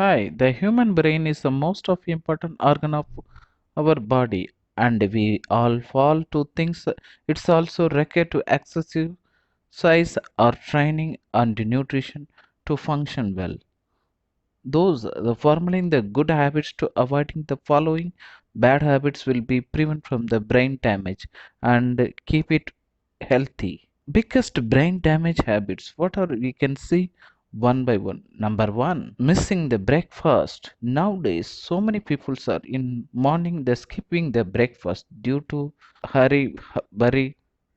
Hi, the human brain is the most of important organ of our body, and we all fall to things. It's also required to excessive size or training and nutrition to function well. Those the formulating the good habits to avoiding the following bad habits will be prevent from the brain damage and keep it healthy. Biggest brain damage habits. What are we can see one by one. Number one, missing the breakfast. Nowadays, so many people are in morning they're skipping the breakfast due to hurry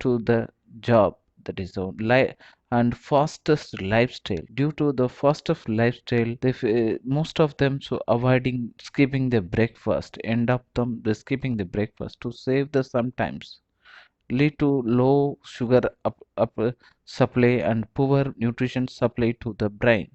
to the job. That is the and fastest lifestyle. Due to the fastest lifestyle, most of them so avoiding skipping the breakfast. End up them the skipping the breakfast to save the sometimes lead to low sugar supply and poor nutrition supply to the brain.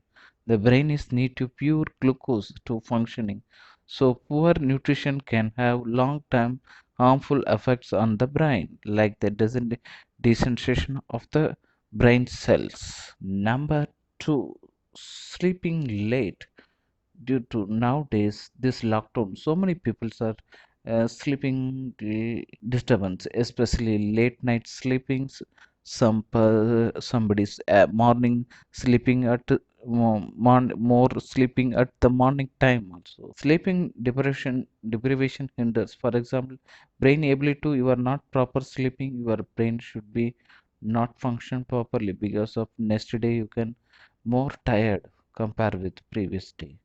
The brain is need to pure glucose to functioning. So poor nutrition can have long-term harmful effects on the brain, like the desensitization of the brain cells. Number two, sleeping late due to nowadays this lockdown so many people are sleeping disturbance, especially late night sleepings. Somebody's morning sleeping at more sleeping at the morning time. Also sleeping deprivation hinders, for example, brain ability to you are not proper sleeping, your brain should be not function properly. Because of next day you can more tired compared with previous day.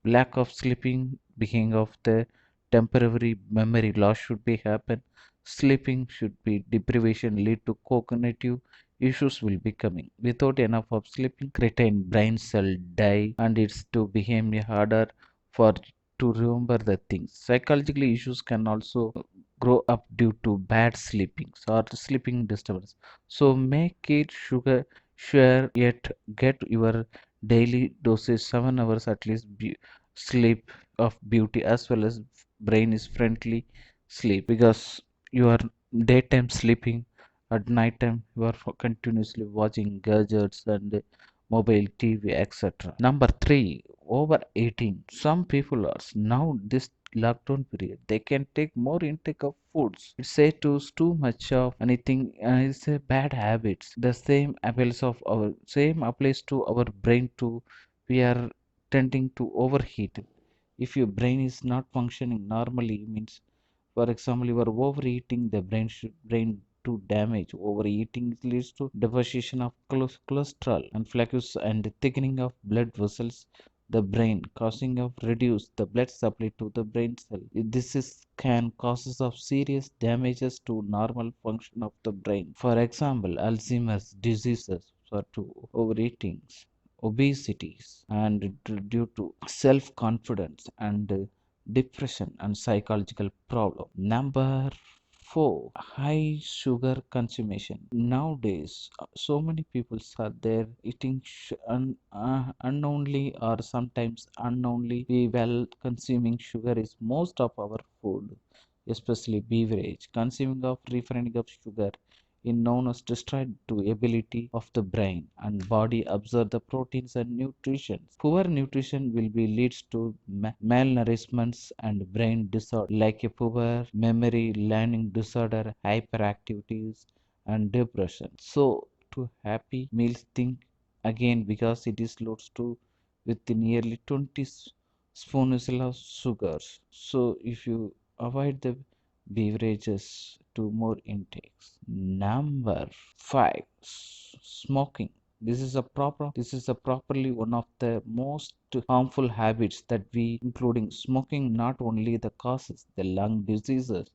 Lack of sleeping beginning of the temporary memory loss should be happen. Sleeping should be deprivation lead to cognitive issues will be coming. Without enough of sleeping, creatine brain cell die and it's to become harder for to remember the things. Psychologically issues can also grow up due to bad sleeping or sleeping disturbance. So make it sure yet get your daily dosage 7 hours at least sleep of beauty as well as brain is friendly sleep, because you are daytime sleeping, at night time you are continuously watching gadgets and mobile TV, etc. Number three, overeating. Some people are now this lockdown period they can take more intake of foods. It say too much of anything is a bad habits. The same applies to our brain too. We are tending to overheat. If your brain is not functioning normally, means for example you are overeating, the brain to damage. Overeating leads to deposition of cholesterol and flacus and thickening of blood vessels the brain, causing of reduce the blood supply to the brain cell. This is can causes of serious damages to normal function of the brain. For example, Alzheimer's diseases or to overeating, obesities, and due to self confidence and depression and psychological problem. Number four, high sugar consumption. Nowadays, so many people are there eating unknowingly or sometimes unknowingly. We well consuming sugar is most of our food, especially beverage. Consuming of refining of sugar in known as destroyed to ability of the brain and body absorb the proteins and nutrition. Poor nutrition will be leads to malnourishments and brain disorder like a poor memory, learning disorder, hyperactivities, and depression. So to happy meals think again, because it is loads to with nearly 20 spoonfuls of sugars. So if you avoid the beverages to more intakes. Number five, smoking. This is a properly one of the most harmful habits that we, including smoking, not only the causes the lung diseases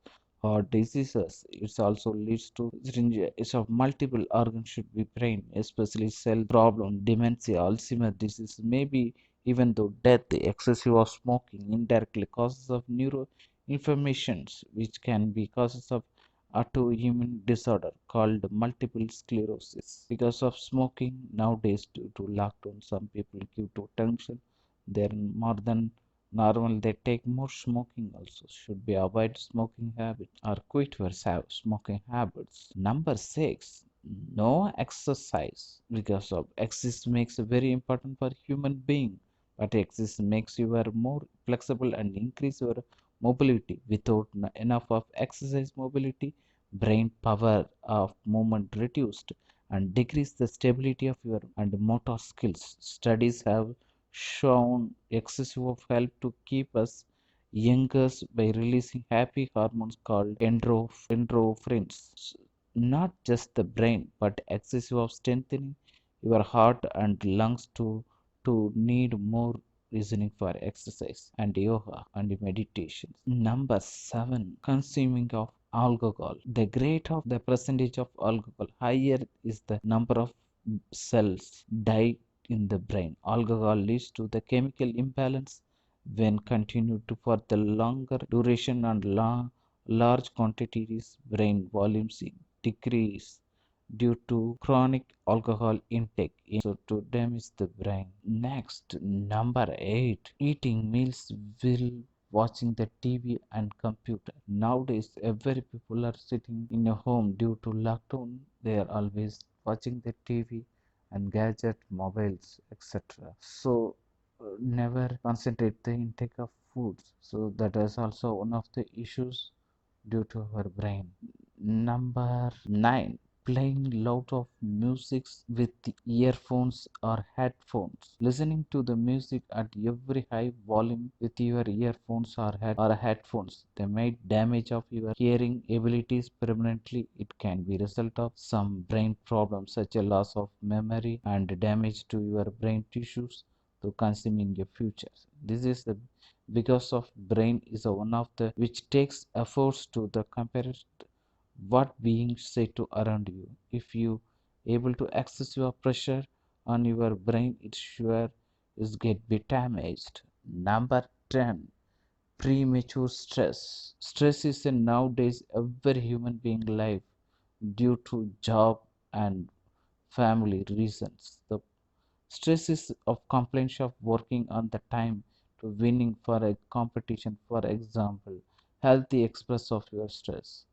or diseases, it also leads to it's of multiple organs should be brain, especially cell problem, dementia, Alzheimer's disease, maybe even though death. The excessive of smoking indirectly causes of neuro inflammations, which can be causes of autoimmune disorder called multiple sclerosis. Because of smoking nowadays, due to lockdown, some people give to tension, they're more than normal, they take more smoking also. Should be avoid smoking habit or quit your smoking habits. Number six, no exercise. Because of exercise makes a very important for human being, but exercise makes you are more flexible and increase your mobility. Without enough of exercise mobility, brain power of movement reduced and decrease the stability of your and motor skills. Studies have shown excessive of help to keep us younger by releasing happy hormones called endorphins. Not just the brain, but excessive of strengthening your heart and lungs to need more reasoning for exercise and yoga and meditation. Number 7, consuming of alcohol. The greater of the percentage of alcohol, higher is the number of cells die in the brain. Alcohol leads to the chemical imbalance when continued to for the longer duration and large quantities brain volumes decrease due to chronic alcohol intake so to damage the brain. Next, number 8, eating meals while watching the TV and computer. Nowadays every people are sitting in a home due to lockdown. They are always watching the TV and gadget mobiles etc. So never concentrate the intake of foods, so that is also one of the issues due to our brain. Number 9, playing loud of music with earphones or headphones. Listening to the music at every high volume with your earphones or headphones. They may damage of your hearing abilities permanently. It can be result of some brain problems such as loss of memory and damage to your brain tissues to consuming your future. This is the because of brain is one of the which takes efforts to the compare what being said to around you. If you able to access your pressure on your brain, it sure is get be damaged. Number 10, premature stress. Stress is a nowadays every human being life due to job and family reasons. The stress is of complaints of working on the time to winning for a competition, for example, healthy express of your stress.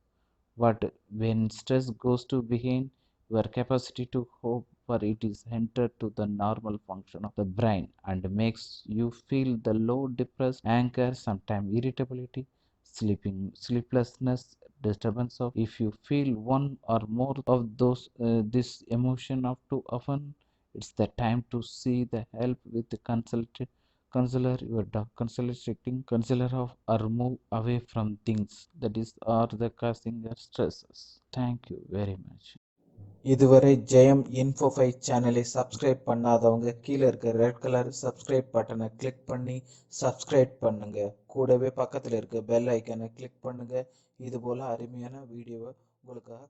But when stress goes to behind, your capacity to hope for it is entered to the normal function of the brain and makes you feel the low, depressed, anger, sometimes irritability, sleeplessness, disturbance of. If you feel one or more of those, this emotion of too often, it's the time to see the help with the counselor your counselor of or move away from things that is are the causing your stresses. Thank you very much. இதுவரை ஜெயம் info 5 சேனலை subscribe பண்ணாதவங்க கீழே இருக்க red colour subscribe பட்டனை click பண்ணி subscribe பண்ணுங்க. கூடவே பக்கத்தில் இருக்க பெல் ஐக்கனை கிளிக் பண்ணுங்க. இது போல அருமையான வீடியோவை உங்களுக்காக